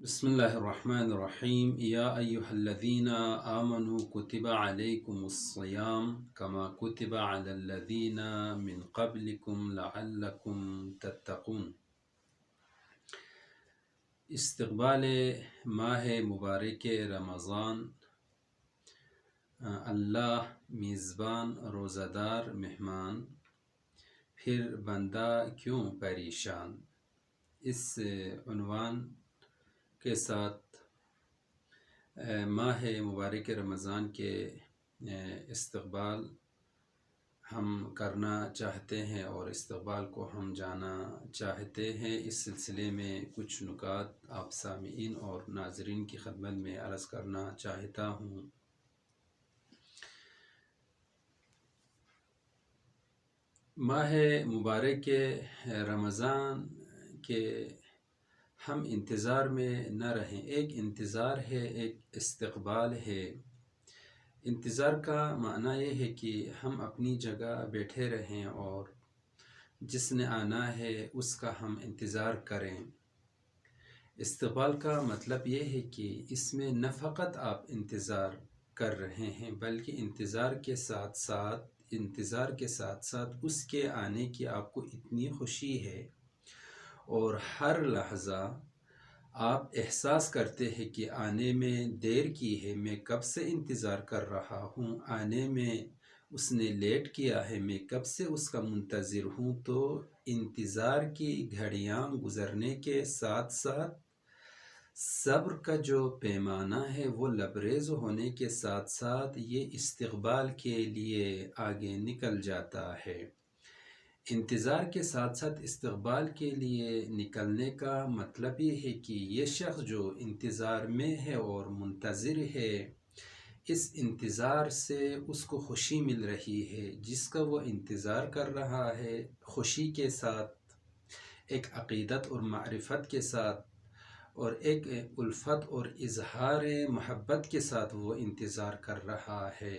بسم اللہ الرحمن الرحیم یا ایہا الذین آمنوا کتب علیکم الصیام کما کتب علی الذین من قبلکم لعلکم تتقون۔ استقبال ماہ مبارک رمضان، اللہ میزبان روزہ دار مہمان، پھر بندہ کیوں پریشان، اس عنوان کے ساتھ ماہ مبارک رمضان کے استقبال ہم کرنا چاہتے ہیں اور استقبال کو ہم جانا چاہتے ہیں۔ اس سلسلے میں کچھ نکات آپ سامعین اور ناظرین کی خدمت میں عرض کرنا چاہتا ہوں۔ ماہ مبارک رمضان کے ہم انتظار میں نہ رہیں، ایک انتظار ہے، ایک استقبال ہے۔ انتظار کا معنی یہ ہے کہ ہم اپنی جگہ بیٹھے رہیں اور جس نے آنا ہے اس کا ہم انتظار کریں۔ استقبال کا مطلب یہ ہے کہ اس میں نہ فقط آپ انتظار کر رہے ہیں بلکہ انتظار کے ساتھ ساتھ اس کے آنے کی آپ کو اتنی خوشی ہے اور ہر لحظہ آپ احساس کرتے ہیں کہ آنے میں دیر کی ہے، میں کب سے انتظار کر رہا ہوں، آنے میں اس نے لیٹ کیا ہے، میں کب سے اس کا منتظر ہوں۔ تو انتظار کی گھڑیاں گزرنے کے ساتھ ساتھ صبر کا جو پیمانہ ہے وہ لبریز ہونے کے ساتھ ساتھ یہ استقبال کے لیے آگے نکل جاتا ہے۔ انتظار کے ساتھ ساتھ استقبال کے لیے نکلنے کا مطلب یہ ہے کہ یہ شخص جو انتظار میں ہے اور منتظر ہے، اس انتظار سے اس کو خوشی مل رہی ہے، جس کا وہ انتظار کر رہا ہے، خوشی کے ساتھ، ایک عقیدت اور معرفت کے ساتھ اور ایک الفت اور اظہار محبت کے ساتھ وہ انتظار کر رہا ہے۔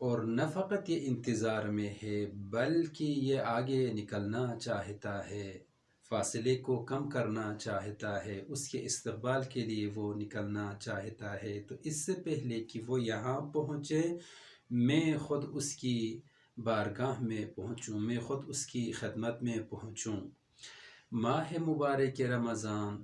اور نہ فقط یہ انتظار میں ہے بلکہ یہ آگے نکلنا چاہتا ہے، فاصلے کو کم کرنا چاہتا ہے، اس کے استقبال کے لیے وہ نکلنا چاہتا ہے۔ تو اس سے پہلے کہ وہ یہاں پہنچے میں خود اس کی بارگاہ میں پہنچوں، میں خود اس کی خدمت میں پہنچوں۔ ماہ مبارک رمضان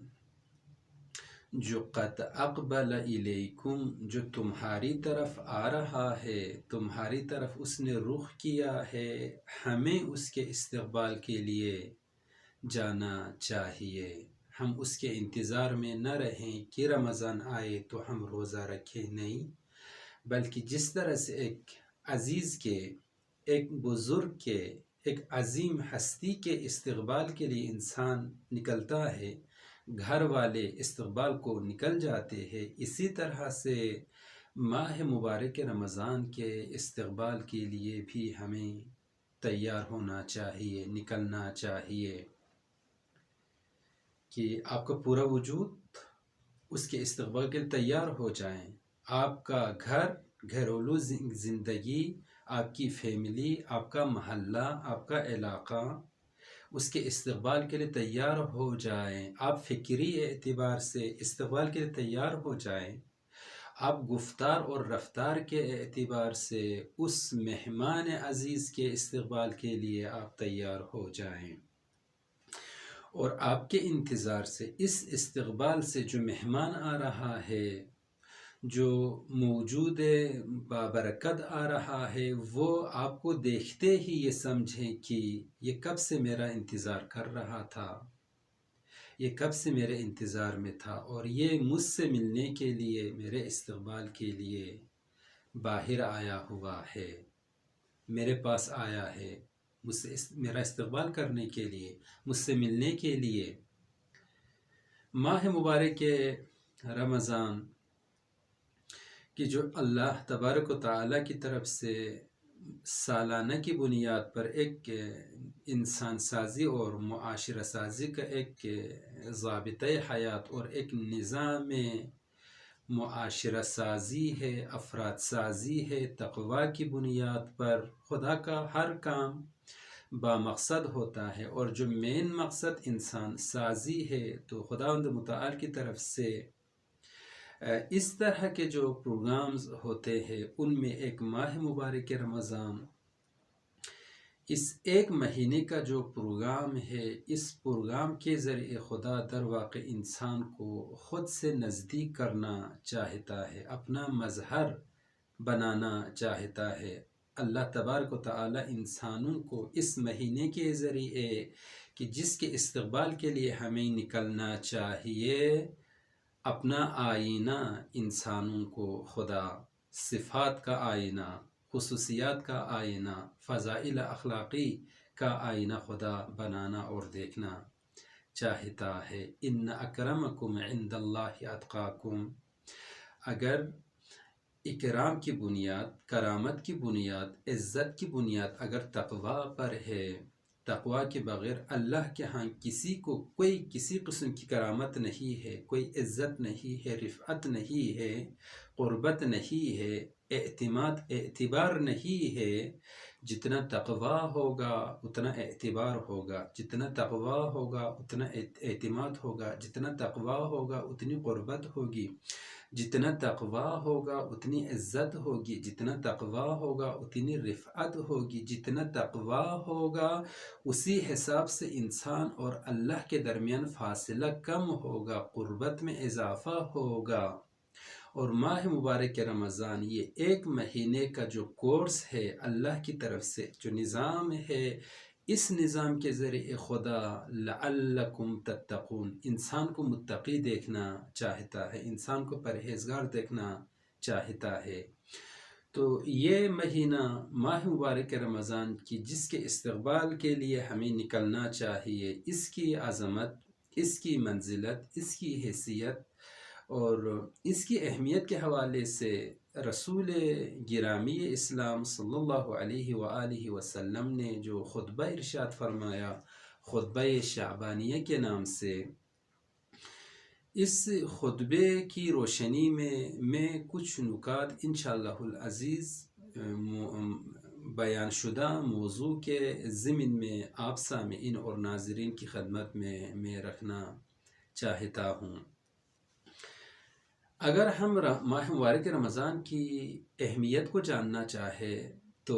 جو قد اقبل الیکم، جو تمہاری طرف آ رہا ہے، تمہاری طرف اس نے رخ کیا ہے، ہمیں اس کے استقبال کے لیے جانا چاہیے۔ ہم اس کے انتظار میں نہ رہیں کہ رمضان آئے تو ہم روزہ رکھیں، نہیں، بلکہ جس طرح سے ایک عزیز کے، ایک بزرگ کے، ایک عظیم ہستی کے استقبال کے لیے انسان نکلتا ہے، گھر والے استقبال کو نکل جاتے ہیں، اسی طرح سے ماہ مبارک رمضان کے استقبال کے لیے بھی ہمیں تیار ہونا چاہیے، نکلنا چاہیے کہ آپ کا پورا وجود اس کے استقبال کے لیے تیار ہو جائیں۔ آپ کا گھریلو زندگی، آپ کی فیملی، آپ کا محلہ، آپ کا علاقہ اس کے استقبال کے لیے تیار ہو جائیں۔ آپ فکری اعتبار سے استقبال کے لیے تیار ہو جائیں۔ آپ گفتار اور رفتار کے اعتبار سے اس مہمان عزیز کے استقبال کے لیے آپ تیار ہو جائیں۔ اور آپ کے انتظار سے، اس استقبال سے جو مہمان آ رہا ہے، جو موجود بابرکت آ رہا ہے، وہ آپ کو دیکھتے ہی یہ سمجھیں کہ یہ کب سے میرا انتظار کر رہا تھا، یہ کب سے میرے انتظار میں تھا اور یہ مجھ سے ملنے کے لیے، میرے استقبال کے لیے باہر آیا ہوا ہے، میرے پاس آیا ہے، مجھ سے میرا استقبال کرنے کے لیے، مجھ سے ملنے کے لیے۔ ماہ مبارک رمضان کہ جو اللہ تبارک و تعالیٰ کی طرف سے سالانہ کی بنیاد پر ایک انسان سازی اور معاشرہ سازی کا ایک ضابطۂ حیات اور ایک نظام معاشرہ سازی ہے، افراد سازی ہے، تقوی کی بنیاد پر خدا کا ہر کام بامقصد ہوتا ہے، اور جو مین مقصد انسان سازی ہے تو خداوند متعال کی طرف سے اس طرح کے جو پروگرامز ہوتے ہیں ان میں ایک ماہ مبارک رمضان، اس ایک مہینے کا جو پروگرام ہے، اس پروگرام کے ذریعے خدا در واقع انسان کو خود سے نزدیک کرنا چاہتا ہے، اپنا مظہر بنانا چاہتا ہے۔ اللہ تبارک و تعالی انسانوں کو اس مہینے کے ذریعے کہ جس کے استقبال کے لیے ہمیں نکلنا چاہیے، اپنا آئینہ انسانوں کو خدا صفات کا آئینہ، خصوصیات کا آئینہ، فضائل اخلاقی کا آئینہ خدا بنانا اور دیکھنا چاہتا ہے۔ ان اکرمکم عند اللہ اتقاکم۔ اگر اکرام کی بنیاد، کرامت کی بنیاد، عزت کی بنیاد اگر تقوی پر ہے، تقوی کے بغیر اللہ کے ہاں کسی کو کوئی کسی قسم کی کرامت نہیں ہے، کوئی عزت نہیں ہے، رفعت نہیں ہے، قربت نہیں ہے، اعتماد اعتبار نہیں ہے۔ جتنا تقوی ہوگا اتنا اعتبار ہوگا، جتنا تقوی ہوگا اتنا اعتماد ہوگا، جتنا تقوی ہوگا اتنی قربت ہوگی، جتنا تقوی ہوگا اتنی عزت ہوگی، جتنا تقوی ہوگا اتنی رفعت ہوگی، جتنا تقوی ہوگا اسی حساب سے انسان اور اللہ کے درمیان فاصلہ کم ہوگا، قربت میں اضافہ ہوگا۔ اور ماہ مبارک رمضان یہ ایک مہینے کا جو کورس ہے اللہ کی طرف سے جو نظام ہے، اس نظام کے ذریعے خدا لعلکم تتقون انسان کو متقی دیکھنا چاہتا ہے، انسان کو پرہیزگار دیکھنا چاہتا ہے۔ تو یہ مہینہ ماہ مبارک رمضان کی جس کے استقبال کے لیے ہمیں نکلنا چاہیے، اس کی عظمت، اس کی منزلت، اس کی حیثیت اور اس کی اہمیت کے حوالے سے رسول گرامی اسلام صلی اللہ علیہ وآلہ وسلم نے جو خطبہ ارشاد فرمایا، خطبہ شعبانیہ کے نام سے، اس خطبے کی روشنی میں کچھ نکات انشاءاللہ العزیز بیان شدہ موضوع کے ضمن میں آپ سامعین اور ناظرین کی خدمت میں رکھنا چاہتا ہوں۔ اگر ہم ماہ مبارک رمضان کی اہمیت کو جاننا چاہے تو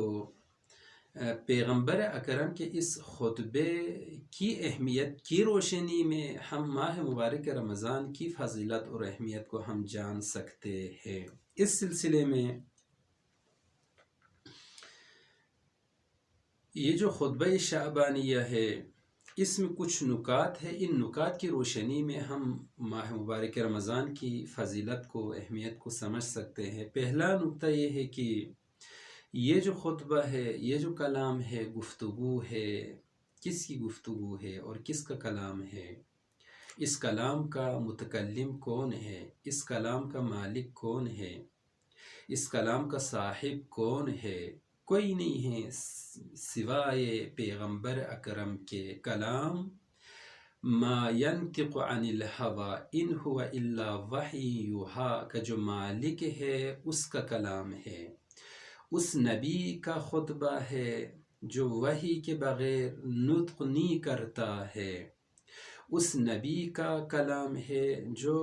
پیغمبر اکرم کے اس خطبے کی اہمیت کی روشنی میں ہم ماہ مبارک رمضان کی فضیلت اور اہمیت کو ہم جان سکتے ہیں۔ اس سلسلے میں یہ جو خطبہ شعبانیہ ہے، اس میں کچھ نکات ہے، ان نکات کی روشنی میں ہم ماہ مبارک رمضان کی فضیلت کو، اہمیت کو سمجھ سکتے ہیں۔ پہلا نکتہ یہ ہے کہ یہ جو خطبہ ہے، یہ جو کلام ہے، گفتگو ہے، کس کی گفتگو ہے اور کس کا کلام ہے؟ اس کلام کا متکلم کون ہے؟ اس کلام کا مالک کون ہے؟ اس کلام کا صاحب کون ہے؟ کوئی نہیں ہے سوائے پیغمبر اکرم کے۔ کلام ما ینطق عن الہوی ان هو الا وحی یوحی کا جو مالک ہے اس کا کلام ہے، اس نبی کا خطبہ ہے جو وحی کے بغیر نطق نہیں کرتا ہے، اس نبی کا کلام ہے جو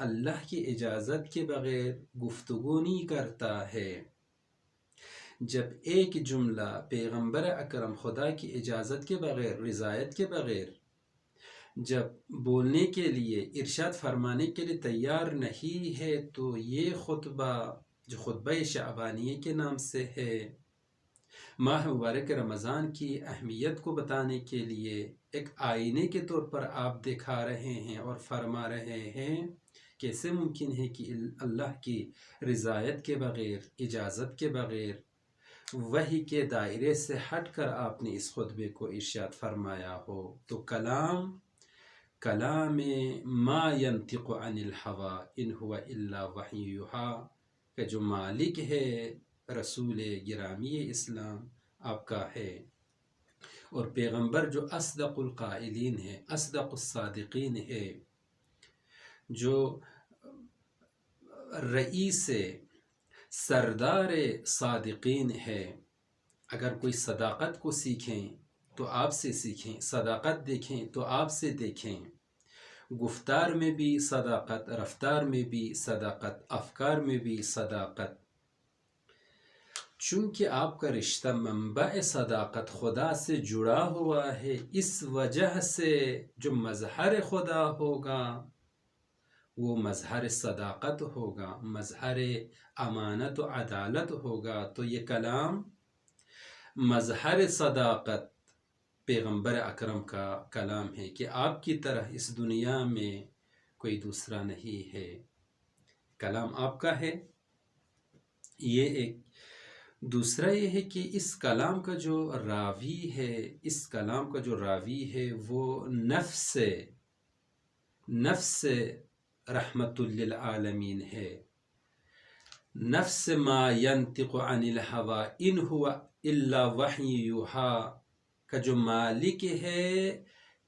اللہ کی اجازت کے بغیر گفتگو نہیں کرتا ہے۔ جب ایک جملہ پیغمبر اکرم خدا کی اجازت کے بغیر، رضایت کے بغیر جب بولنے کے لیے، ارشاد فرمانے کے لیے تیار نہیں ہے تو یہ خطبہ جو خطبہ شعبانیہ کے نام سے ہے، ماہ مبارک رمضان کی اہمیت کو بتانے کے لیے ایک آئینے کے طور پر آپ دکھا رہے ہیں اور فرما رہے ہیں۔ کیسے ممکن ہے کہ اللہ کی رضایت کے بغیر، اجازت کے بغیر، وحی کے دائرے سے ہٹ کر آپ نے اس خطبے کو ارشاد فرمایا ہو؟ تو کلام ما ینطق عن الہوی ان هو الا وحی یوحی کا جو مالک ہے رسول گرامی اسلام آپ کا ہے، اور پیغمبر جو اصدق القائلین ہے، اصدق الصادقین ہے، جو رئیس سردار صادقین ہے، اگر کوئی صداقت کو سیکھیں تو آپ سے سیکھیں، صداقت دیکھیں تو آپ سے دیکھیں، گفتار میں بھی صداقت، رفتار میں بھی صداقت، افکار میں بھی صداقت، چونکہ آپ کا رشتہ منبع صداقت خدا سے جڑا ہوا ہے، اس وجہ سے جو مظہر خدا ہوگا وہ مظہر صداقت ہوگا، مظہر امانت و عدالت ہوگا۔ تو یہ کلام مظہر صداقت پیغمبر اکرم کا کلام ہے کہ آپ کی طرح اس دنیا میں کوئی دوسرا نہیں ہے، کلام آپ کا ہے۔ یہ ایک دوسرا یہ ہے کہ اس کلام کا جو راوی ہے، اس کلام کا جو راوی ہے وہ نفس رحمت للعالمین ہے، نفس ما ینطق عن الہوی ان ہوا الا وحی یوحی کا جو مالک ہے،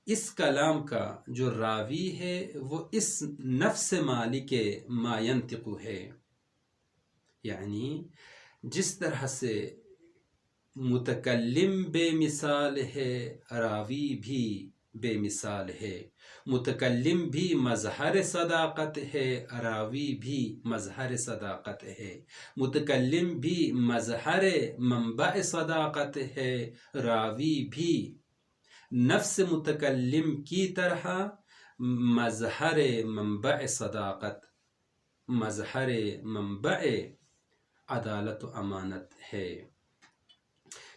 اس کلام کا جو راوی ہے وہ اس نفس مالک ما ینطق ہے۔ یعنی جس طرح سے متکلم بے مثال ہے، راوی بھی بے مثال ہے، متکلم بھی مظہر صداقت ہے، راوی بھی مظہر صداقت ہے، متکلم بھی مظہر منبع صداقت ہے، راوی بھی نفس متکلم کی طرح مظہر منبع صداقت، مظہر منبع عدالت و امانت ہے۔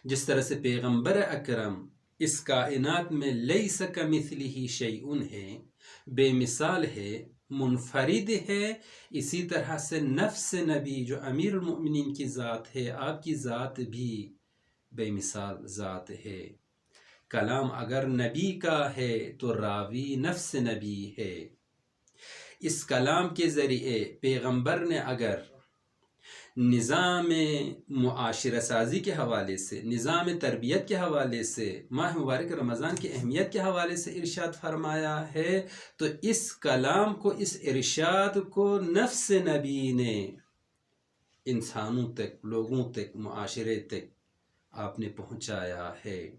جس طرح سے پیغمبر اکرم اس کائنات میں لیس کمثلہ شیء ہے، بے مثال ہے، منفرد ہے، اسی طرح سے نفس نبی جو امیر المؤمنین کی ذات ہے، آپ کی ذات بھی بے مثال ذات ہے۔ کلام اگر نبی کا ہے تو راوی نفس نبی ہے۔ اس کلام کے ذریعے پیغمبر نے اگر نظام معاشرہ سازی کے حوالے سے، نظام تربیت کے حوالے سے، ماہ مبارک رمضان کی اہمیت کے حوالے سے ارشاد فرمایا ہے تو اس کلام کو، اس ارشاد کو نفس نبی نے انسانوں تک، لوگوں تک، معاشرے تک آپ نے پہنچایا ہے۔